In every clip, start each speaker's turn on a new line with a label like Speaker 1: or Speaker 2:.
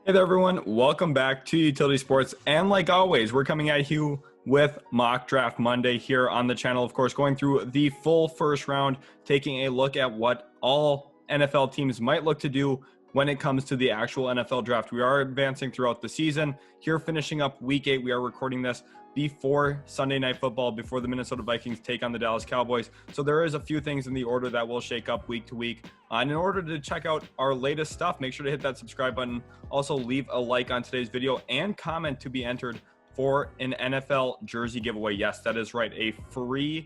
Speaker 1: Hey there, everyone. Welcome back to Utility Sports. And like always, we're coming at you with Mock Draft Monday here on the channel. Of course, going through the full first round, taking a look at what all NFL teams might look to do when it comes to the actual NFL draft. We are advancing throughout the season. Here, finishing up week 8, we are recording this before Sunday Night Football, before the Minnesota Vikings take on the Dallas Cowboys. So there is a few things in the order that will shake up week to week. And in order to check out our latest stuff, make sure to hit that subscribe button. Also, leave a like on today's video and comment to be entered for an NFL jersey giveaway. Yes, that is right. A free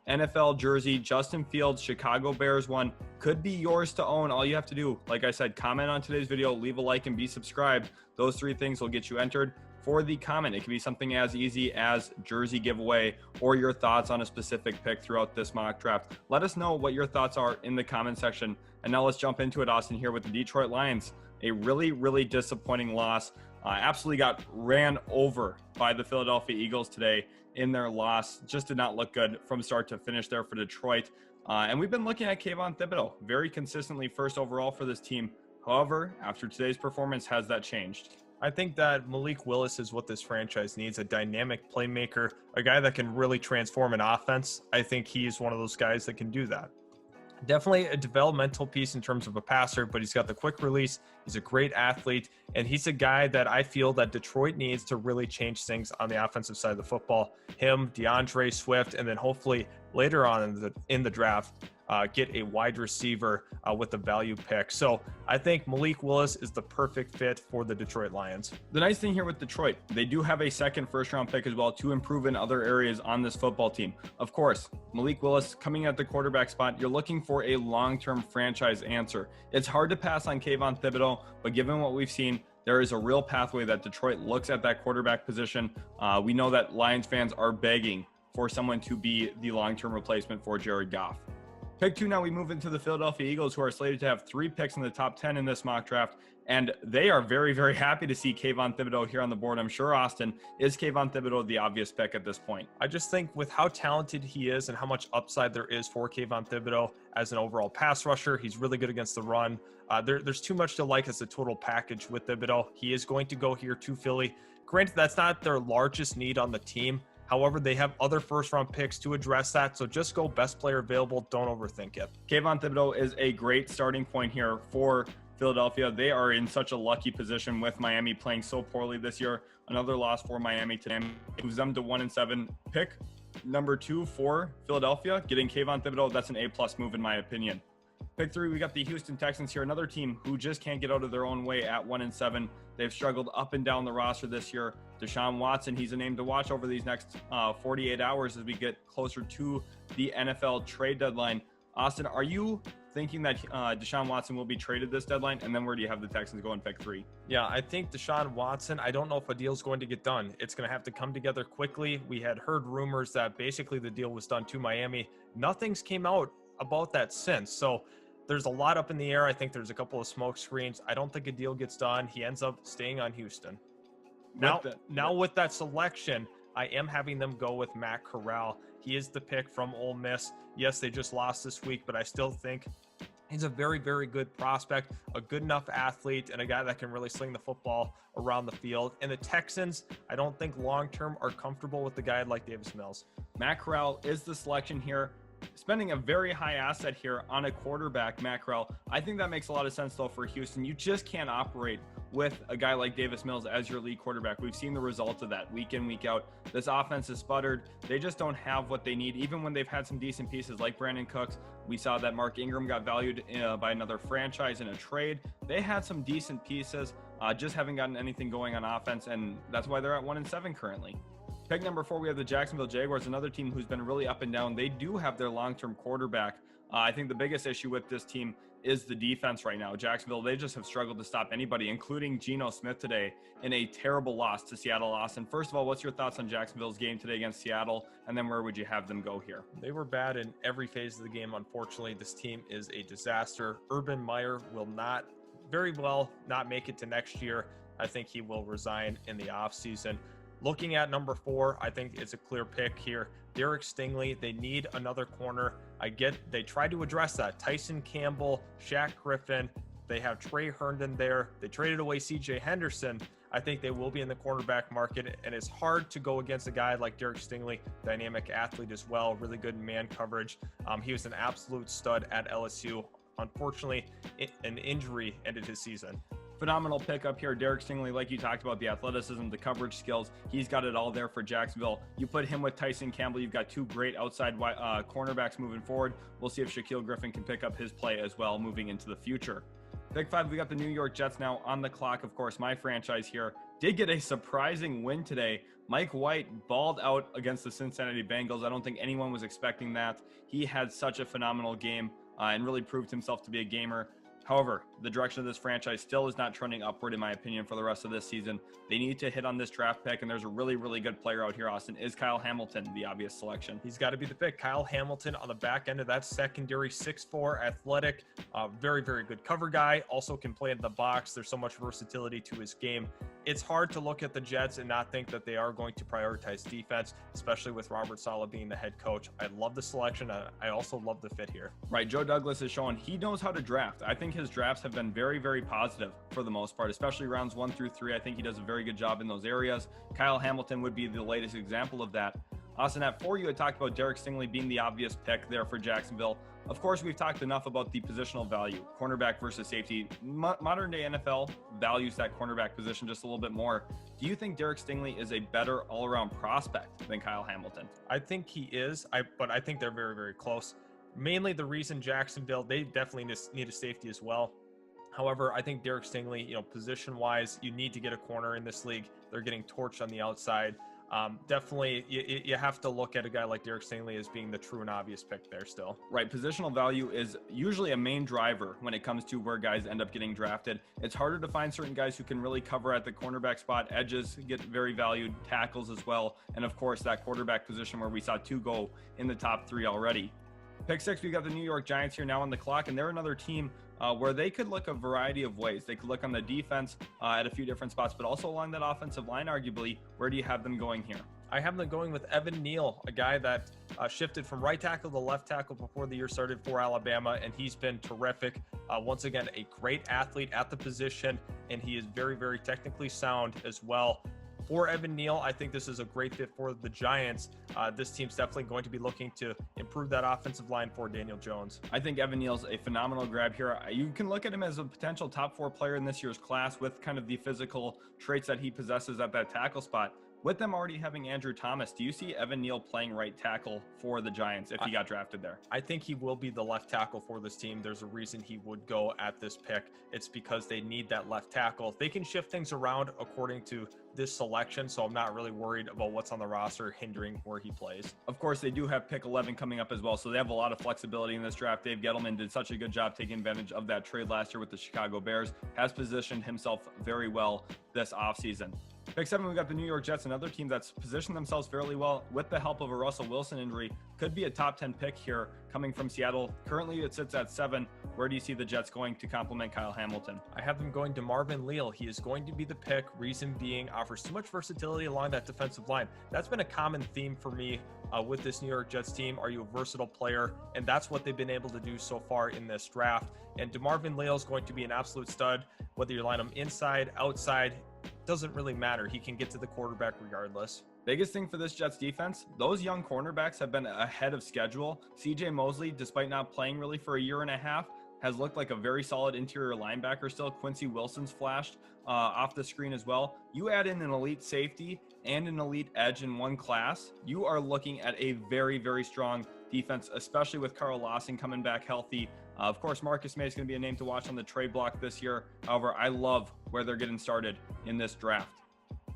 Speaker 1: NFL jersey, Justin Fields, Chicago Bears one, could be yours to own. All you have to do, like I said, comment on today's video, leave a like, and be subscribed. Those 3 things will get you entered for the comment. It can be something as easy as jersey giveaway or your thoughts on a specific pick throughout this mock draft. Let us know what your thoughts are in the comment section. And now let's jump into it, Austin, here with the Detroit Lions. A really disappointing loss. Absolutely got ran over by the Philadelphia Eagles today in their loss. Just did not look good from start to finish there for Detroit. And we've been looking at Kayvon Thibodeaux very consistently first overall for this team. However, after today's performance, has that changed?
Speaker 2: I think that Malik Willis is what this franchise needs, a dynamic playmaker, a guy that can really transform an offense. I think he's one of those guys that can do that. Definitely a developmental piece in terms of a passer, but he's got the quick release. He's a great athlete, and he's a guy that I feel that Detroit needs to really change things on the offensive side of the football. Him, DeAndre Swift, and then hopefully later on in the draft, get a wide receiver with a value pick. So I think Malik Willis is the perfect fit for the Detroit Lions.
Speaker 1: The nice thing here with Detroit, they do have a second first-round pick as well to improve in other areas on this football team. Of course, Malik Willis coming at the quarterback spot, you're looking for a long-term franchise answer. It's hard to pass on Kayvon Thibodeaux, but given what we've seen, there is a real pathway that Detroit looks at that quarterback position. We know that Lions fans are begging for someone to be the long-term replacement for Jared Goff. Pick 2, now we move into the Philadelphia Eagles, who are slated to have 3 picks in the top 10 in this mock draft. And they are very happy to see Kayvon Thibodeaux here on the board. I'm sure, Austin, is Kayvon Thibodeaux the obvious pick at this point?
Speaker 2: I just think with how talented he is and how much upside there is for Kayvon Thibodeaux as an overall pass rusher, he's really good against the run. There's too much to like as a total package with Thibodeaux. He is going to go here to Philly. Granted, that's not their largest need on the team. However, they have other first-round picks to address that, so just go best player available. Don't overthink it.
Speaker 1: Kayvon Thibodeaux is a great starting point here for Philadelphia. They are in such a lucky position with Miami playing so poorly this year. Another loss for Miami today moves them to 1-7. Pick number 2 for Philadelphia, getting Kayvon Thibodeaux. That's an A+ move in my opinion. Pick 3, we got the Houston Texans here, another team who just can't get out of their own way at 1-7. They've struggled up and down the roster this year. Deshaun Watson, he's a name to watch over these next 48 hours as we get closer to the NFL trade deadline. Austin, are you thinking that Deshaun Watson will be traded this deadline? And then where do you have the Texans go in pick 3?
Speaker 2: Yeah, I think Deshaun Watson, I don't know if a deal's going to get done. It's going to have to come together quickly. We had heard rumors that basically the deal was done to Miami. Nothing's came out about that since. So there's a lot up in the air. I think there's a couple of smoke screens. I don't think a deal gets done. He ends up staying on Houston. Now with that selection, I am having them go with Matt Corral. He is the pick from Ole Miss. Yes, they just lost this week, but I still think he's a very good prospect, a good enough athlete, and a guy that can really sling the football around the field. And the Texans, I don't think long-term are comfortable with the guy like Davis Mills.
Speaker 1: Matt Corral is the selection here. Spending a very high asset here on a quarterback, Matt Corral. I think that makes a lot of sense, though, for Houston. You just can't operate with a guy like Davis Mills as your lead quarterback. We've seen the result of that week in, week out. This offense is sputtered. They just don't have what they need. Even when they've had some decent pieces like Brandon Cooks, we saw that Mark Ingram got valued by another franchise in a trade. They had some decent pieces, just haven't gotten anything going on offense, and that's why they're at 1-7 currently. Pick number 4, we have the Jacksonville Jaguars, another team who's been really up and down. They do have their long-term quarterback. I think the biggest issue with this team is the defense right now. Jacksonville, they just have struggled to stop anybody, including Geno Smith today in a terrible loss to Seattle. Austin, first of all, what's your thoughts on Jacksonville's game today against Seattle? And then where would you have them go here?
Speaker 2: They were bad in every phase of the game. Unfortunately, this team is a disaster. Urban Meyer will very well not make it to next year. I think he will resign in the offseason. Looking at number 4, I think it's a clear pick here. Derek Stingley, they need another corner. They tried to address that. Tyson Campbell, Shaq Griffin, They have Trey Herndon there. They traded away CJ Henderson. I think they will be in the cornerback market, and it's hard to go against a guy like Derek Stingley, dynamic athlete as well, really good man coverage. He was an absolute stud at LSU. Unfortunately, an injury ended his season.
Speaker 1: Phenomenal pickup here. Derek Stingley, like you talked about, the athleticism, the coverage skills, he's got it all there for Jacksonville. You put him with Tyson Campbell, you've got two great outside cornerbacks moving forward. We'll see if Shaquille Griffin can pick up his play as well moving into the future. Pick 5, we got the New York Jets now on the clock. Of course, my franchise here did get a surprising win today. Mike White balled out against the Cincinnati Bengals. I don't think anyone was expecting that. He had such a phenomenal game and really proved himself to be a gamer. However, the direction of this franchise still is not trending upward, in my opinion, for the rest of this season. They need to hit on this draft pick, and there's a really, really good player out here, Austin. Is Kyle Hamilton the obvious selection?
Speaker 2: He's got to be the pick. Kyle Hamilton on the back end of that secondary, 6'4", athletic, very, very good cover guy. Also can play in the box. There's so much versatility to his game. It's hard to look at the Jets and not think that they are going to prioritize defense, especially with Robert Saleh being the head coach. I love the selection. I also love the fit here.
Speaker 1: Right. Joe Douglas is showing he knows how to draft. I think his drafts have been very, very positive for the most part, especially rounds 1 through 3. I think he does a very good job in those areas. Kyle Hamilton would be the latest example of that. Austin, at 4, you had talked about Derek Stingley being the obvious pick there for Jacksonville. Of course, we've talked enough about the positional value, cornerback versus safety. Modern day NFL values that cornerback position just a little bit more. Do you think Derek Stingley is a better all-around prospect than Kyle Hamilton?
Speaker 2: I think he is, but I think they're very, very close. Mainly the reason Jacksonville, they definitely need a safety as well. However, I think Derek Stingley, position-wise, you need to get a corner in this league. They're getting torched on the outside. Definitely, you have to look at a guy like Derek Stingley as being the true and obvious pick there still.
Speaker 1: Right. Positional value is usually a main driver when it comes to where guys end up getting drafted. It's harder to find certain guys who can really cover at the cornerback spot. Edges get very valued, tackles as well. And of course, that quarterback position where we saw 2 go in the top 3 already. Pick 6, we got the New York Giants here now on the clock, and they're another team where they could look a variety of ways. They could look on the defense at a few different spots, but also along that offensive line, arguably. Where do you have them going here?
Speaker 2: I have them going with Evan Neal, a guy that shifted from right tackle to left tackle before the year started for Alabama, and he's been terrific. Once again, a great athlete at the position, and he is very, very technically sound as well. For Evan Neal, I think this is a great fit for the Giants. This team's definitely going to be looking to improve that offensive line for Daniel Jones.
Speaker 1: I think Evan Neal's a phenomenal grab here. You can look at him as a potential top 4 player in this year's class with kind of the physical traits that he possesses at that tackle spot. With them already having Andrew Thomas, do you see Evan Neal playing right tackle for the Giants if he got drafted there?
Speaker 2: I think he will be the left tackle for this team. There's a reason he would go at this pick. It's because they need that left tackle. They can shift things around according to this selection, so I'm not really worried about what's on the roster hindering where he plays.
Speaker 1: Of course, they do have pick 11 coming up as well, so they have a lot of flexibility in this draft. Dave Gettleman did such a good job taking advantage of that trade last year with the Chicago Bears, has positioned himself very well this offseason. Pick 7, we got the New York Jets, another team that's positioned themselves fairly well with the help of a Russell Wilson injury. Could be a top 10 pick here coming from Seattle. Currently, it sits at 7. Where do you see the Jets going to complement Kyle Hamilton?
Speaker 2: I have them going to Marvin Leal. He is going to be the pick. Reason being, offers too much versatility along that defensive line. That's been a common theme for me with this New York Jets team. Are you a versatile player? And that's what they've been able to do so far in this draft. And DeMarvin Leal is going to be an absolute stud. Whether you line him inside, outside, doesn't really matter. He can get to the quarterback regardless.
Speaker 1: Biggest thing for this Jets defense, those young cornerbacks have been ahead of schedule. CJ Mosley, despite not playing really for a year and a half, has looked like a very solid interior linebacker still. Quincy Wilson's flashed off the screen as well. You add in an elite safety and an elite edge in one class, you are looking at a very, very strong defense, especially with Karloftis coming back healthy. Of course, Marcus May is going to be a name to watch on the trade block this year. However, I love where they're getting started in this draft.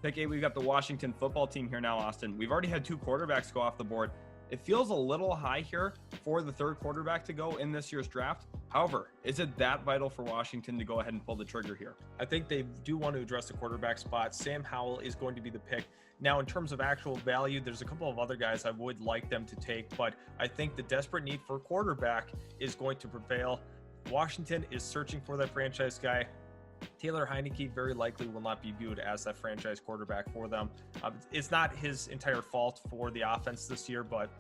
Speaker 1: Pick 8, we've got the Washington football team here now, Austin. We've already had 2 quarterbacks go off the board. It feels a little high here for the 3rd quarterback to go in this year's draft. However, is it that vital for Washington to go ahead and pull the trigger here?
Speaker 2: I think they do want to address the quarterback spot. Sam Howell is going to be the pick. Now, in terms of actual value, there's a couple of other guys I would like them to take, but I think the desperate need for a quarterback is going to prevail. Washington is searching for that franchise guy. Taylor Heineke very likely will not be viewed as that franchise quarterback for them. It's not his entire fault for the offense this year, but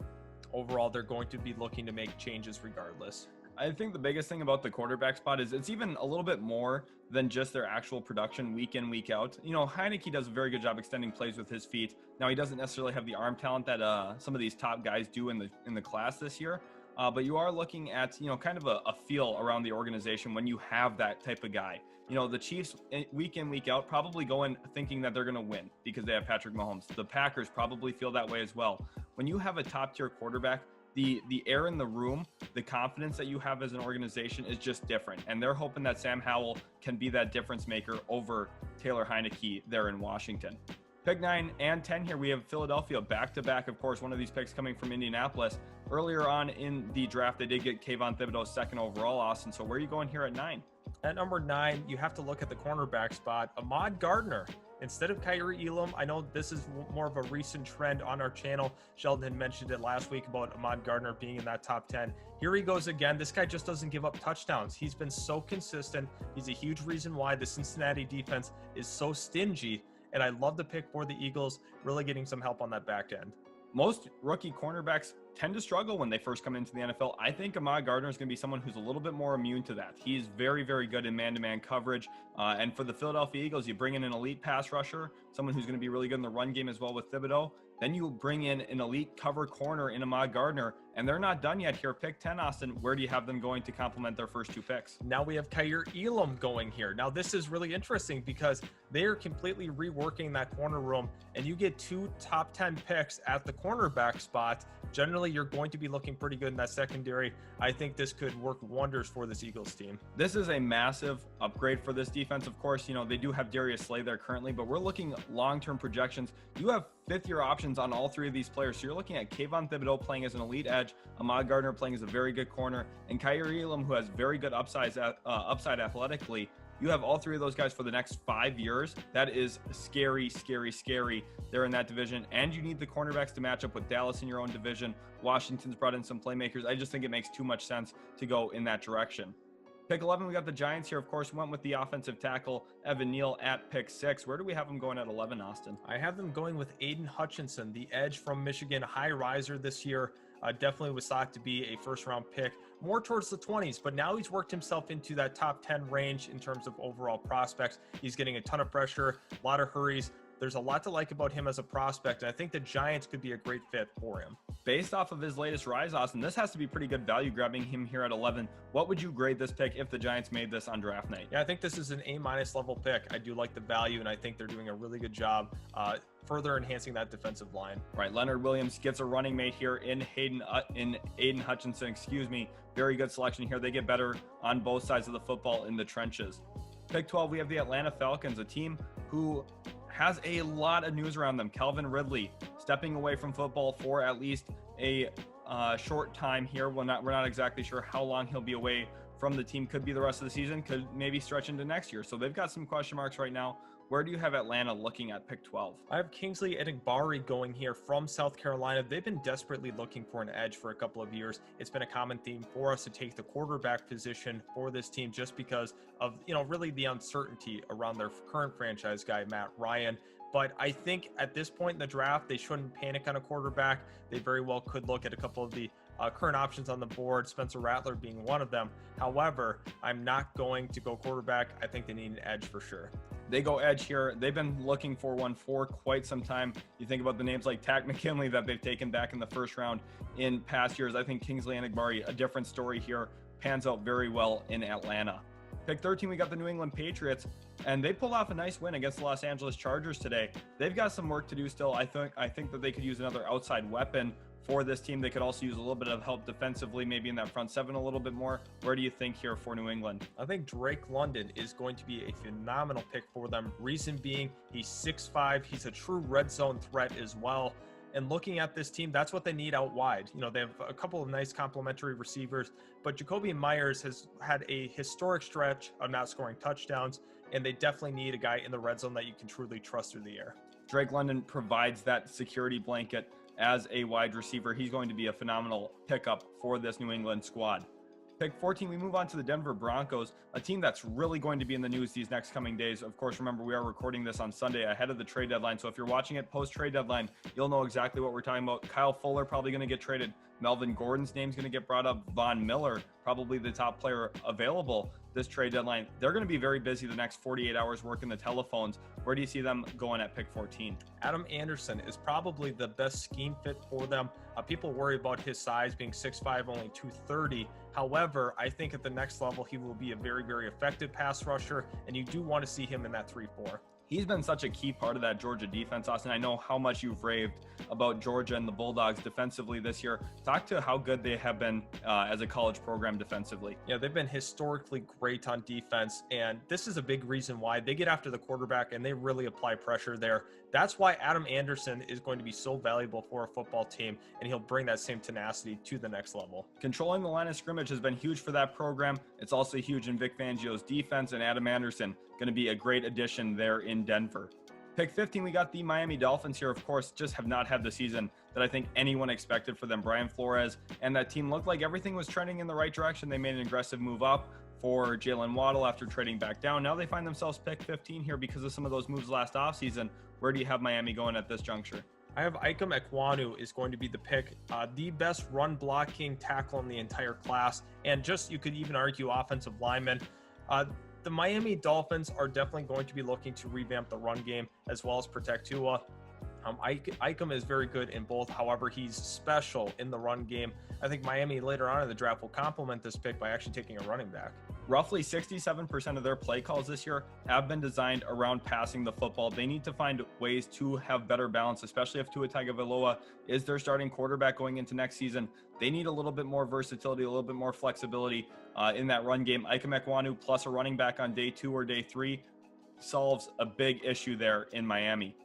Speaker 2: overall, they're going to be looking to make changes regardless.
Speaker 1: I think the biggest thing about the quarterback spot is it's even a little bit more than just their actual production week in, week out. You know, Heineke does a very good job extending plays with his feet. Now, he doesn't necessarily have the arm talent that some of these top guys do in the class this year. But you are looking at, you know, kind of a feel around the organization when you have that type of guy. You know, the Chiefs week in, week out probably go in thinking that they're going to win because they have Patrick Mahomes. The Packers probably feel that way as well. When you have a top tier quarterback, the air in the room, the confidence that you have as an organization is just different. And they're hoping that Sam Howell can be that difference maker over Taylor Heineke there in Washington. Pick 9 and 10 here, we have Philadelphia back-to-back. Of course, one of these picks coming from Indianapolis. Earlier on in the draft, they did get Kayvon Thibodeaux second overall, Austin. So where are you going here at 9?
Speaker 2: At number 9, you have to look at the cornerback spot. Ahmad Gardner instead of Kaiir Elam. I know this is more of a recent trend on our channel. Sheldon had mentioned it last week about Ahmad Gardner being in that top 10. Here he goes again. This guy just doesn't give up touchdowns. He's been so consistent. He's a huge reason why the Cincinnati defense is so stingy. And I love the pick for the Eagles, really getting some help on that back end.
Speaker 1: Most rookie cornerbacks tend to struggle when they first come into the NFL. I think Ahmad Gardner is going to be someone who's a little bit more immune to that. He's very, very good in man-to-man coverage. And for the Philadelphia Eagles, you bring in an elite pass rusher, someone who's going to be really good in the run game as well with Thibodeaux. Then you bring in an elite cover corner in Ahmad Gardner, and they're not done yet here. Pick 10, Austin. Where do you have them going to complement their first 2 picks?
Speaker 2: Now we have Kaiir Elam going here. Now this is really interesting because they are completely reworking that corner room, and you get 2 top 10 picks at the cornerback spot. Generally, you're going to be looking pretty good in that secondary. I think this could work wonders for this Eagles team.
Speaker 1: This is a massive upgrade for this defense. Of course, you know, they do have Darius Slay there currently, but we're looking long-term projections. You have fifth-year options on all 3 of these players. So you're looking at Kayvon Thibodeaux playing as an elite edge, Ahmad Gardner playing as a very good corner, and Kaiir Elam, who has very good upside athletically. You have all 3 of those guys for the next 5 years. That is scary, scary, scary. They're in that division, and you need the cornerbacks to match up with Dallas in your own division. Washington's brought in some playmakers. I just think it makes too much sense to go in that direction. Pick 11, we got the Giants here. Of course, went with the offensive tackle, Evan Neal, at pick 6. Where do we have them going at 11, Austin?
Speaker 2: I have them going with Aiden Hutchinson, the edge from Michigan, high riser this year. Definitely was thought to be a first-round pick, more towards the 20s, but now he's worked himself into that top 10 range in terms of overall prospects. He's getting a ton of pressure, a lot of hurries. There's a lot to like about him as a prospect, and I think the Giants could be a great fit for him.
Speaker 1: Based off of his latest rise, Austin, this has to be pretty good value grabbing him here at 11. What would you grade this pick if the Giants made this on draft night?
Speaker 2: Yeah, I think this is an A- level pick. I do like the value, and I think they're doing a really good job further enhancing that defensive line.
Speaker 1: Right, Leonard Williams gets a running mate here in Aiden Hutchinson, Very good selection here. They get better on both sides of the football in the trenches. Pick 12, we have the Atlanta Falcons, a team who has a lot of news around them. Calvin Ridley stepping away from football for at least a short time here. We're not exactly sure how long he'll be away from the team. Could be the rest of the season, could maybe stretch into next year. So they've got some question marks right now. Where do you have Atlanta looking at pick 12?
Speaker 2: I have Kingsley Igbaria going here from South Carolina. They've been desperately looking for an edge for a couple of years. It's been a common theme for us to take the quarterback position for this team just because of, really the uncertainty around their current franchise guy, Matt Ryan. But I think at this point in the draft, they shouldn't panic on a quarterback. They very well could look at a couple of the current options on the board, Spencer Rattler being one of them. However, I'm not going to go quarterback. I think they need an edge for sure.
Speaker 1: They go edge here. They've been looking for one for quite some time. You think about the names like Tack McKinley that they've taken back in the first round in past years. I think Kingsley Igbaria, a different story here, pans out very well in Atlanta. Pick 13, we got the New England Patriots, and they pulled off a nice win against the Los Angeles Chargers today. They've got some work to do still. I think that they could use another outside weapon for this team. They could also use a little bit of help defensively, maybe in that front seven a little bit more. Where do you think here for New England?
Speaker 2: I think Drake London is going to be a phenomenal pick for them. Reason being, he's 6'5". He's a true red zone threat as well. And looking at this team, that's what they need out wide. They have a couple of nice complementary receivers, but Jacoby Myers has had a historic stretch of not scoring touchdowns, and they definitely need a guy in the red zone that you can truly trust through the air.
Speaker 1: Drake London provides that security blanket as a wide receiver. He's going to be a phenomenal pickup for this New England squad. Pick 14, we move on to the Denver Broncos, a team that's really going to be in the news these next coming days. Of course, remember, we are recording this on Sunday ahead of the trade deadline. So if you're watching it post-trade deadline, you'll know exactly what we're talking about. Kyle Fuller probably going to get traded. Melvin Gordon's name's going to get brought up. Von Miller, probably the top player available this trade deadline. They're going to be very busy the next 48 hours working the telephones. Where do you see them going at pick 14?
Speaker 2: Adam Anderson is probably the best scheme fit for them. People worry about his size being 6'5", only 230. However, I think at the next level, he will be a very, very effective pass rusher, and you do want to see him in that 3-4.
Speaker 1: He's been such a key part of that Georgia defense, Austin. I know how much you've raved about Georgia and the Bulldogs defensively this year. Talk to how good they have been as a college program defensively.
Speaker 2: Yeah, they've been historically great on defense, and this is a big reason why they get after the quarterback and they really apply pressure there. That's why Adam Anderson is going to be so valuable for a football team, and he'll bring that same tenacity to the next level.
Speaker 1: Controlling the line of scrimmage has been huge for that program. It's also huge in Vic Fangio's defense, and Adam Anderson going to be a great addition there in Denver. Pick 15, we got the Miami Dolphins here. Of course, just have not had the season that I think anyone expected for them. Brian Flores and that team looked like everything was trending in the right direction. They made an aggressive move up for Jalen Waddle after trading back down. Now they find themselves pick 15 here because of some of those moves last offseason. Where do you have Miami going at this juncture?
Speaker 2: I have Ikem Ekwonu is going to be the pick, the best run blocking tackle in the entire class, and just, you could even argue, offensive lineman. The Miami Dolphins are definitely going to be looking to revamp the run game as well as protect Tua. Ikem is very good in both. However, he's special in the run game. I think Miami later on in the draft will complement this pick by actually taking a running back.
Speaker 1: Roughly 67% of their play calls this year have been designed around passing the football. They need to find ways to have better balance, especially if Tua Tagovailoa is their starting quarterback going into next season. They need a little bit more versatility, a little bit more flexibility in that run game. Ikem Ekwonu plus a running back on day 2 or day 3 solves a big issue there in Miami.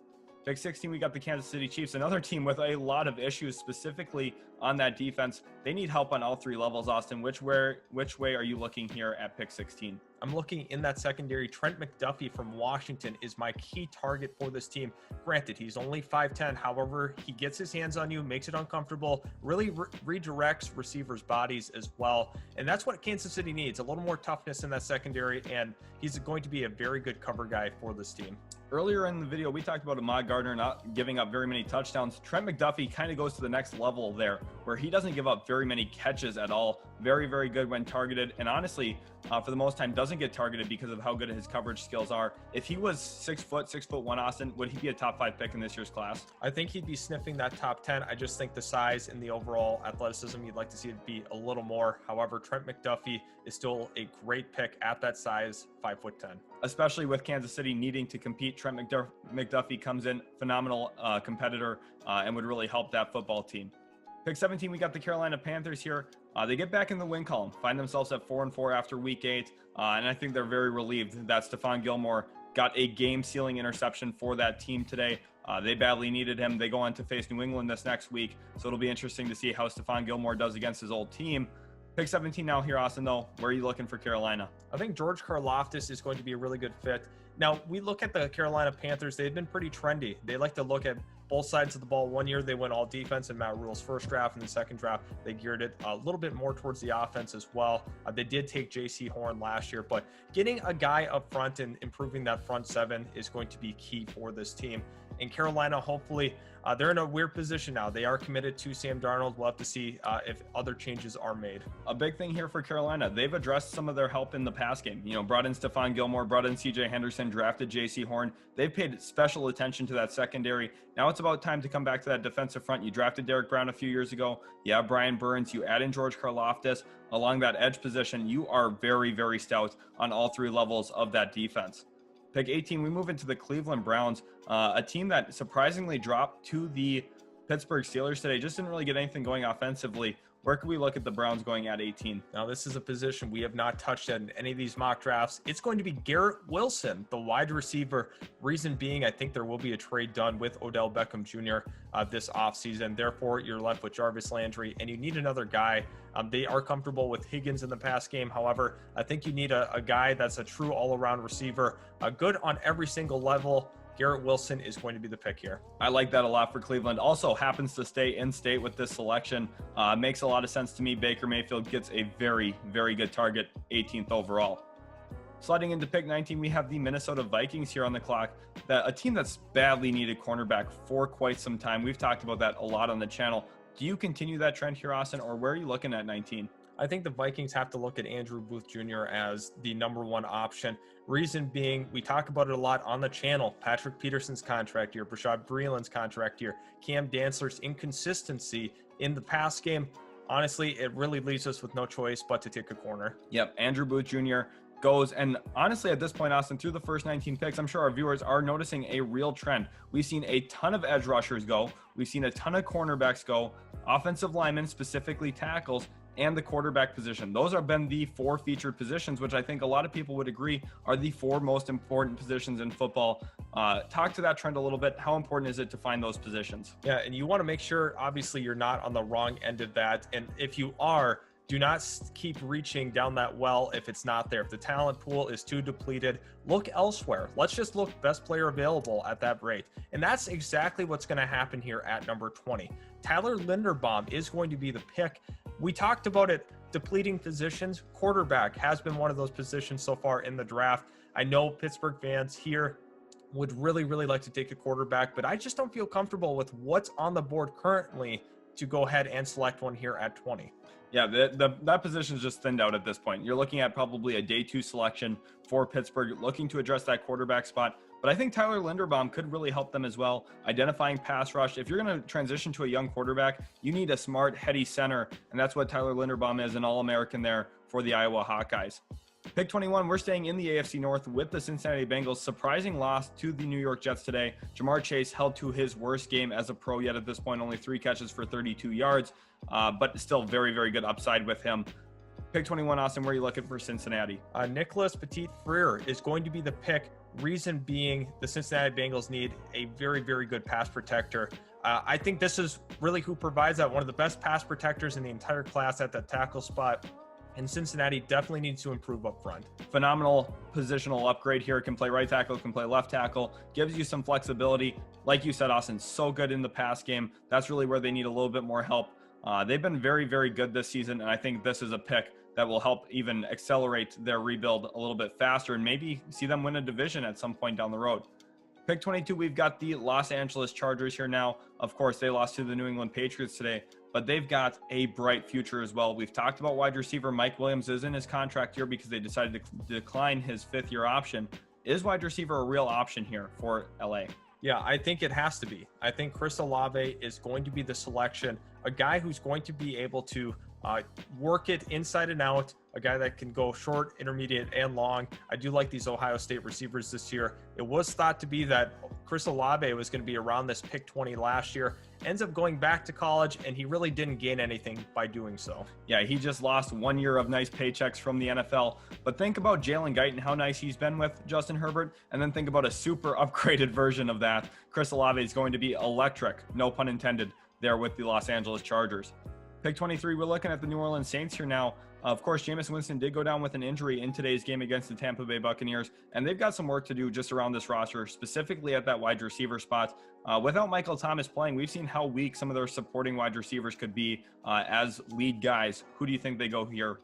Speaker 1: Pick 16, we got the Kansas City Chiefs, another team with a lot of issues specifically on that defense. They need help on all 3 levels, Austin. Which way are you looking here at pick 16?
Speaker 2: I'm looking in that secondary. Trent McDuffie from Washington is my key target for this team. Granted, he's only 5'10". However, he gets his hands on you, makes it uncomfortable, really redirects receivers' bodies as well. And that's what Kansas City needs, a little more toughness in that secondary, and he's going to be a very good cover guy for this team.
Speaker 1: Earlier in the video, we talked about Ahmad Gardner not giving up very many touchdowns. Trent McDuffie kind of goes to the next level there, where he doesn't give up very many catches at all. Very, very good when targeted. And honestly, for the most time, doesn't get targeted because of how good his coverage skills are. If he was 6'1", Austin, would he be a top 5 pick in this year's class?
Speaker 2: I think he'd be sniffing that top 10. I just think the size and the overall athleticism, you'd like to see it be a little more. However, Trent McDuffie is still a great pick at that size, 5'10".
Speaker 1: Especially with Kansas City needing to compete, Trent McDuffie comes in, phenomenal competitor, and would really help that football team. Pick 17, we got the Carolina Panthers here. They get back in the win column, find themselves at 4-4 after week 8, and I think they're very relieved that Stephon Gilmore got a game-sealing interception for that team today. They badly needed him. They go on to face New England this next week, so it'll be interesting to see how Stephon Gilmore does against his old team. Pick 17 now here, Austin, though. Where are you looking for Carolina?
Speaker 2: I think George Karloftis is going to be a really good fit. Now, we look at the Carolina Panthers. They've been pretty trendy. They like to look at both sides of the ball. One year, they went all defense in Matt Rule's first draft. In the second draft, they geared it a little bit more towards the offense as well. They did take J.C. Horn last year, but getting a guy up front and improving that front seven is going to be key for this team. In Carolina, hopefully, they're in a weird position now. They are committed to Sam Darnold. We'll have to see if other changes are made.
Speaker 1: A big thing here for Carolina, they've addressed some of their help in the pass game. You know, brought in Stephon Gilmore, brought in C.J. Henderson, drafted J.C. Horn. They've paid special attention to that secondary. Now it's about time to come back to that defensive front. You drafted Derek Brown a few years ago. You have Brian Burns. You add in George Karloftis along that edge position. You are very, very stout on all 3 levels of that defense. Pick 18, we move into the Cleveland Browns, a team that surprisingly dropped to the Pittsburgh Steelers today. Just didn't really get anything going offensively. Where can we look at the Browns going at 18?
Speaker 2: Now, this is a position we have not touched in any of these mock drafts. It's going to be Garrett Wilson, the wide receiver. Reason being, I think there will be a trade done with Odell Beckham Jr. This offseason. Therefore, you're left with Jarvis Landry, and you need another guy. They are comfortable with Higgins in the pass game. However, I think you need a guy that's a true all-around receiver, good on every single level. Garrett Wilson is going to be the pick here.
Speaker 1: I like that a lot for Cleveland. Also happens to stay in state with this selection. Makes a lot of sense to me. Baker Mayfield gets a very, very good target, 18th overall. Sliding into pick 19, we have the Minnesota Vikings here on the clock. A team that's badly needed cornerback for quite some time. We've talked about that a lot on the channel. Do you continue that trend here, Austin, or where are you looking at 19?
Speaker 2: I think the Vikings have to look at Andrew Booth Jr. as the number one option. Reason being, we talk about it a lot on the channel. Patrick Peterson's contract year, Brashad Breeland's contract year, Cam Dantzler's inconsistency in the pass game. Honestly, it really leaves us with no choice but to take a corner.
Speaker 1: Yep, Andrew Booth Jr. goes, and honestly at this point, Austin, through the first 19 picks, I'm sure our viewers are noticing a real trend. We've seen a ton of edge rushers go, we've seen a ton of cornerbacks go, offensive linemen, specifically tackles, and the quarterback position. Those have been the 4 featured positions, which I think a lot of people would agree are the 4 most important positions in football. Talk to that trend a little bit. How important is it to find those positions?
Speaker 2: Yeah, and you want to make sure, obviously, you're not on the wrong end of that. And if you are, do not keep reaching down that well if it's not there. If the talent pool is too depleted, look elsewhere. Let's just look best player available at that rate. And that's exactly what's going to happen here at number 20. Tyler Linderbaum is going to be the pick. We talked about it, depleting positions. Quarterback has been one of those positions so far in the draft. I know Pittsburgh fans here would really, really like to take a quarterback, but I just don't feel comfortable with what's on the board currently to go ahead and select one here at 20.
Speaker 1: Yeah, that position is just thinned out at this point. You're looking at probably a day 2 selection for Pittsburgh, looking to address that quarterback spot. But I think Tyler Linderbaum could really help them as well, identifying pass rush. If you're going to transition to a young quarterback, you need a smart, heady center, and that's what Tyler Linderbaum is, an All-American there for the Iowa Hawkeyes. Pick 21, we're staying in the AFC North with the Cincinnati Bengals. Surprising loss to the New York Jets today. Jamar Chase held to his worst game as a pro yet at this point, only 3 catches for 32 yards, but still very, very good upside with him. Pick 21, Austin, where are you looking for Cincinnati?
Speaker 2: Nicholas Petit-Frere is going to be the pick. Reason being, the Cincinnati Bengals need a very, very good pass protector. I think this is really who provides that, one of the best pass protectors in the entire class at that tackle spot. And Cincinnati definitely needs to improve up front.
Speaker 1: Phenomenal positional upgrade here. Can play right tackle, can play left tackle, gives you some flexibility. Like you said, Austin, so good in the pass game. That's really where they need a little bit more help. They've been very, very good this season, and I think this is a pick that will help even accelerate their rebuild a little bit faster and maybe see them win a division at some point down the road. Pick 22, we've got the Los Angeles Chargers here now. Of course, they lost to the New England Patriots today, but they've got a bright future as well. We've talked about wide receiver. Mike Williams is in his contract year because they decided to decline his 5th-year option. Is wide receiver a real option here for LA?
Speaker 2: Yeah, I think it has to be. I think Chris Olave is going to be the selection, a guy who's going to be able to work it inside and out, a guy that can go short, intermediate, and long. I do like these Ohio State receivers this year. It was thought to be that Chris Olave was going to be around this pick 20 last year, ends up going back to college, and he really didn't gain anything by doing so.
Speaker 1: Yeah, he just lost 1 year of nice paychecks from the NFL. But think about Jalen Guyton, how nice he's been with Justin Herbert, and then think about a super upgraded version of that. Chris Olave is going to be electric, no pun intended, there with the Los Angeles Chargers. Pick 23, we're looking at the New Orleans Saints here now. Of course, Jameis Winston did go down with an injury in today's game against the Tampa Bay Buccaneers, and they've got some work to do just around this roster, specifically at that wide receiver spot. Without Michael Thomas playing, we've seen how weak some of their supporting wide receivers could be as lead guys. Who do you think they go here?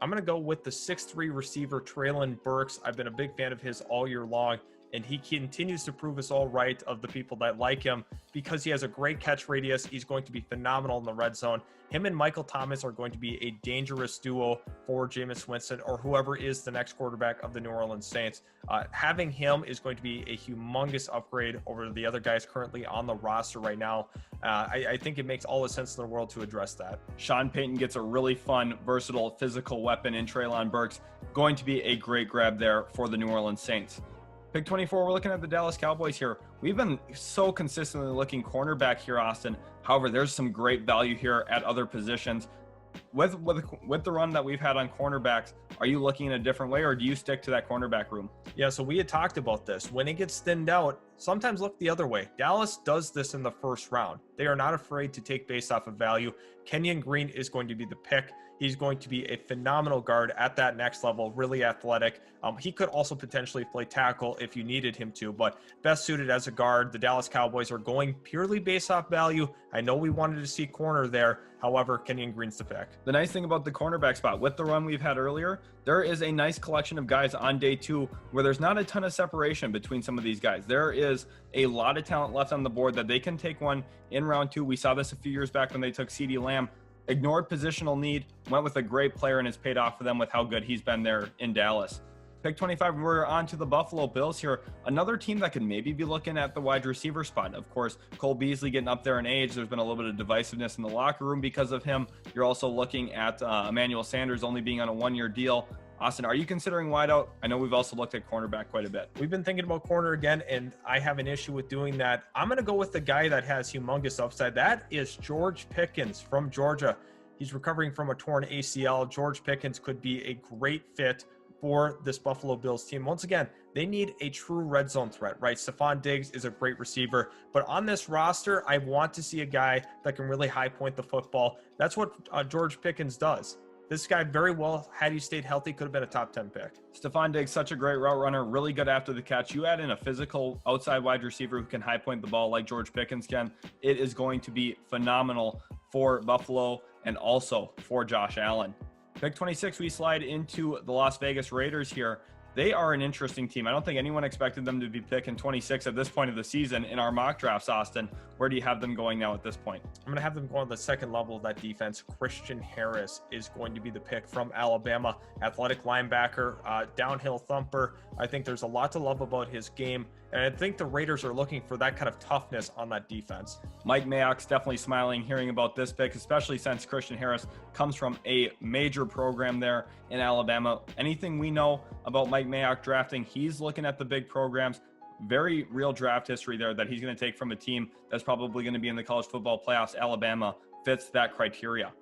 Speaker 2: I'm going to go with the 6'3 receiver, Treylon Burks. I've been a big fan of his all year long, and he continues to prove us all right of the people that like him because he has a great catch radius. He's going to be phenomenal in the red zone. Him and Michael Thomas are going to be a dangerous duo for Jameis Winston or whoever is the next quarterback of the New Orleans Saints. Having him is going to be a humongous upgrade over the other guys currently on the roster right now. I think it makes all the sense in the world to address that.
Speaker 1: Sean Payton gets a really fun, versatile, physical weapon in Treylon Burks. Going to be a great grab there for the New Orleans Saints. Pick 24, we're looking at the Dallas Cowboys here. We've been so consistently looking cornerback here, Austin. However, there's some great value here at other positions. with the run that we've had on cornerbacks, are you looking in a different way, or do you stick to that cornerback room?
Speaker 2: Yeah, so we had talked about this. When it gets thinned out, sometimes look the other way. Dallas does this in the first round. They are not afraid to take based off of value. Kenyon Green is going to be the pick. He's going to be a phenomenal guard at that next level, really athletic. He could also potentially play tackle if you needed him to, but best suited as a guard. The Dallas Cowboys are going purely based off value. I know we wanted to see corner there. However, Kenyon Green's the pick.
Speaker 1: The nice thing about the cornerback spot, with the run we've had earlier, there is a nice collection of guys on day 2 where there's not a ton of separation between some of these guys. There is a lot of talent left on the board that they can take one in round 2. We saw this a few years back when they took CeeDee Lamb. Ignored positional need, went with a great player, and it's paid off for them with how good he's been there in Dallas. Pick 25, we're on to the Buffalo Bills here. Another team that could maybe be looking at the wide receiver spot. Of course, Cole Beasley getting up there in age. There's been a little bit of divisiveness in the locker room because of him. You're also looking at Emmanuel Sanders only being on a 1-year deal. Austin, are you considering wideout? I know we've also looked at cornerback quite a bit.
Speaker 2: We've been thinking about corner again, and I have an issue with doing that. I'm going to go with the guy that has humongous upside. That is George Pickens from Georgia. He's recovering from a torn ACL. George Pickens could be a great fit for this Buffalo Bills team. Once again, they need a true red zone threat, right? Stephon Diggs is a great receiver, but on this roster, I want to see a guy that can really high point the football. That's what George Pickens does. This guy very well, had he stayed healthy, could have been a top 10 pick.
Speaker 1: Stephon Diggs, such a great route runner, really good after the catch. You add in a physical outside wide receiver who can high point the ball like George Pickens can. It is going to be phenomenal for Buffalo and also for Josh Allen. Pick 26, we slide into the Las Vegas Raiders here. They are an interesting team. I don't think anyone expected them to be picking 26 at this point of the season in our mock drafts, Austin. Where do you have them going now at this point?
Speaker 2: I'm going to have them go on the second level of that defense. Christian Harris is going to be the pick from Alabama. Athletic linebacker, downhill thumper. I think there's a lot to love about his game. And I think the Raiders are looking for that kind of toughness on that defense.
Speaker 1: Mike Mayock's definitely smiling hearing about this pick, especially since Christian Harris comes from a major program there in Alabama. Anything we know about Mike Mayock drafting, he's looking at the big programs. Very real draft history there that he's going to take from a team that's probably going to be in the college football playoffs. Alabama fits that criteria.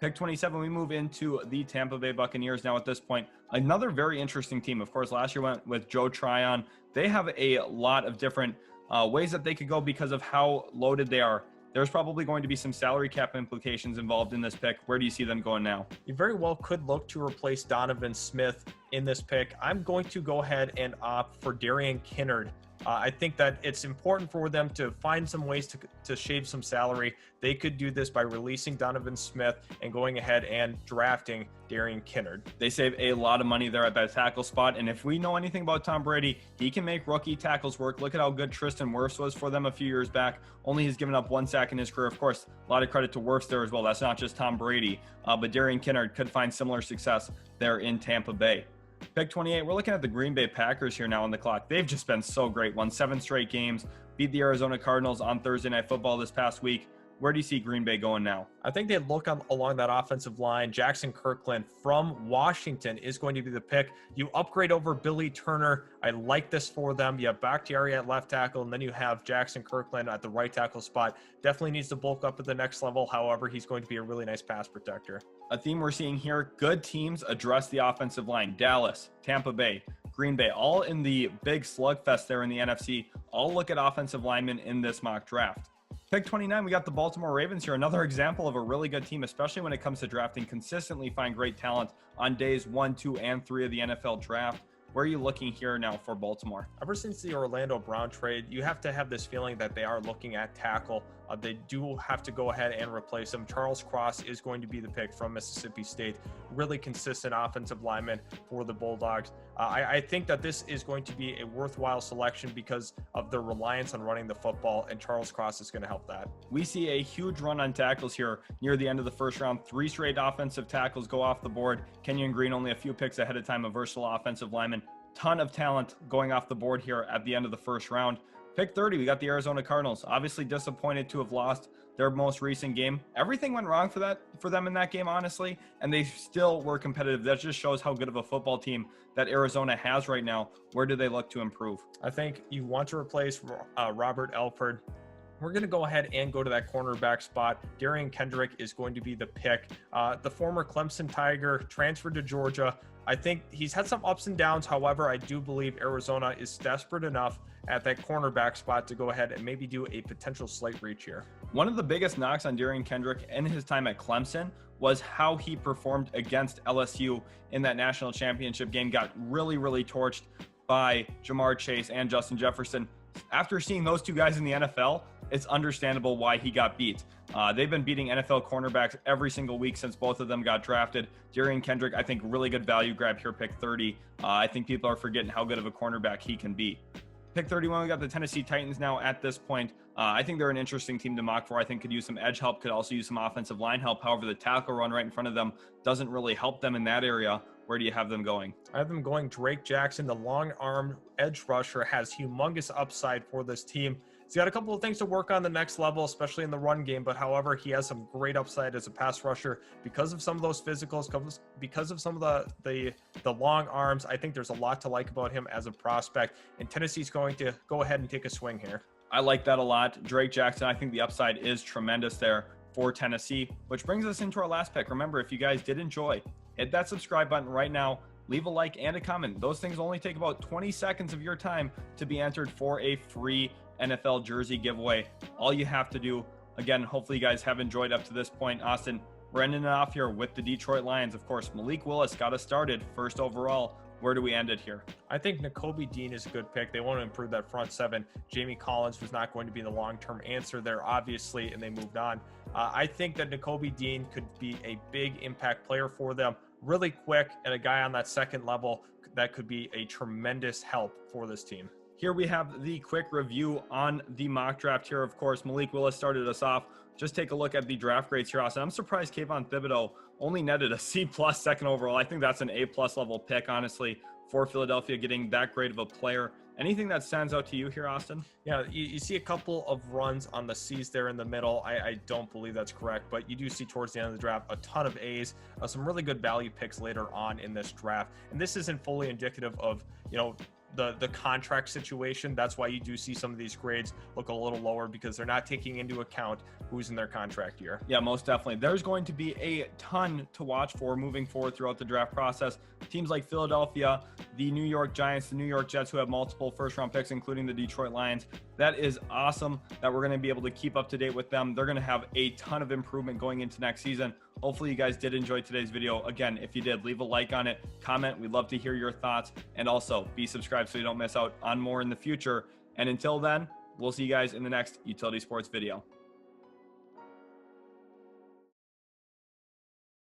Speaker 1: Pick 27, we move into the Tampa Bay Buccaneers now at this point. Another very interesting team. Of course, last year went with Joe Tryon. They have a lot of different ways that they could go because of how loaded they are. There's probably going to be some salary cap implications involved in this pick. Where do you see them going now?
Speaker 2: You very well could look to replace Donovan Smith in this pick. I'm going to go ahead and opt for Darian Kinnard. I think that it's important for them to find some ways to shave some salary. They could do this by releasing Donovan Smith and going ahead and drafting Darian Kinnard.
Speaker 1: They save a lot of money there at that tackle spot. And if we know anything about Tom Brady, he can make rookie tackles work. Look at how good Tristan Wirfs was for them a few years back. Only he's given up 1 sack in his career. Of course, a lot of credit to Wirfs there as well. That's not just Tom Brady. But Darian Kinnard could find similar success there in Tampa Bay. Pick 28, we're looking at the Green Bay Packers here now on the clock. They've just been so great. Won 7 straight games, beat the Arizona Cardinals on Thursday Night Football this past week. Where do you see Green Bay going now?
Speaker 2: I think they look along that offensive line. Jackson Kirkland from Washington is going to be the pick. You upgrade over Billy Turner. I like this for them. You have Bakhtiari at left tackle, and then you have Jackson Kirkland at the right tackle spot. Definitely needs to bulk up at the next level. However, he's going to be a really nice pass protector.
Speaker 1: A theme we're seeing here, good teams address the offensive line. Dallas, Tampa Bay, Green Bay, all in the big slugfest there in the NFC. All look at offensive linemen in this mock draft. Pick 29, we got the Baltimore Ravens here. Another example of a really good team, especially when it comes to drafting. Consistently find great talent on days 1, 2, and 3 of the NFL draft. Where are you looking here now for Baltimore?
Speaker 2: Ever since the Orlando Brown trade, you have to have this feeling that they are looking at tackle. They do have to go ahead and replace him. Charles Cross is going to be the pick from Mississippi State. Really consistent offensive lineman for the Bulldogs. I think that this is going to be a worthwhile selection because of their reliance on running the football, and Charles Cross is going to help that.
Speaker 1: We see a huge run on tackles here near the end of the first round. 3 straight offensive tackles go off the board. Kenyon Green only a few picks ahead of time, a versatile offensive lineman. Ton of talent going off the board here at the end of the first round. Pick 30, we got the Arizona Cardinals. Obviously disappointed to have lost their most recent game. Everything went wrong for them in that game, honestly, and they still were competitive. That just shows how good of a football team that Arizona has right now. Where do they look to improve?
Speaker 2: I think you want to replace Robert Alford. We're going to go ahead and go to that cornerback spot. Darian Kinnard is going to be the pick. The former Clemson Tiger transferred to Georgia. I think he's had some ups and downs. However, I do believe Arizona is desperate enough at that cornerback spot to go ahead and maybe do a potential slight reach here.
Speaker 1: One of the biggest knocks on Darian Kinnard in his time at Clemson was how he performed against LSU in that national championship game. Got really torched by Jamar Chase and Justin Jefferson. After seeing those two guys in the NFL, it's understandable why he got beat. They've been beating NFL cornerbacks every single week since both of them got drafted. Darian Kinnard, I think, really good value grab here, pick 30. I think people are forgetting how good of a cornerback he can be. Pick 31, we got the Tennessee Titans now at this point. I think they're an interesting team to mock for. I think could use some edge help, could also use some offensive line help. However, the tackle run right in front of them doesn't really help them in that area. Where do you have them going?
Speaker 2: I have them going Drake Jackson, the long-arm edge rusher, has humongous upside for this team. He's got a couple of things to work on the next level, especially in the run game, but however, he has some great upside as a pass rusher because of some of those physicals, because of some of the long arms. I think there's a lot to like about him as a prospect, and Tennessee's going to go ahead and take a swing here.
Speaker 1: I like that a lot. Drake Jackson, I think the upside is tremendous there for Tennessee, which brings us into our last pick. Remember, if you guys did enjoy, hit that subscribe button right now. Leave a like and a comment. Those things only take about 20 seconds of your time to be entered for a free NFL jersey giveaway. All you have to do, again, hopefully you guys have enjoyed up to this point. Austin, we're ending it off here with the Detroit Lions. Of course, Malik Willis got us started first overall. Where do we end it here?
Speaker 2: I think Nakobe Dean is a good pick. They want to improve that front seven. Jamie Collins was not going to be the long-term answer there, obviously, and they moved on. I think that Nakobe Dean could be a big impact player for them, really quick, and a guy on that second level that could be a tremendous help for this team.
Speaker 1: Here we have the quick review on the mock draft here. Of course, Malik Willis started us off. Just take a look at the draft grades here, Austin. I'm surprised Kayvon Thibodeaux only netted a C+ second overall. I think that's an A+ level pick, honestly, for Philadelphia getting that great of a player. Anything that stands out to you here, Austin?
Speaker 2: Yeah, you see a couple of runs on the C's there in the middle. I don't believe that's correct, but you do see towards the end of the draft a ton of A's, some really good value picks later on in this draft. And this isn't fully indicative of, the contract situation. That's why you do see some of these grades look a little lower, because they're not taking into account who's in their contract year.
Speaker 1: Yeah, most definitely. There's going to be a ton to watch for moving forward throughout the draft process. Teams like Philadelphia, the New York Giants, the New York Jets, who have multiple first-round picks, including the Detroit Lions. That is awesome that we're going to be able to keep up to date with them. They're going to have a ton of improvement going into next season. Hopefully you guys did enjoy today's video. Again, if you did, leave a like on it, comment. We'd love to hear your thoughts, and also be subscribed so you don't miss out on more in the future. And until then, we'll see you guys in the next Utility Sports video.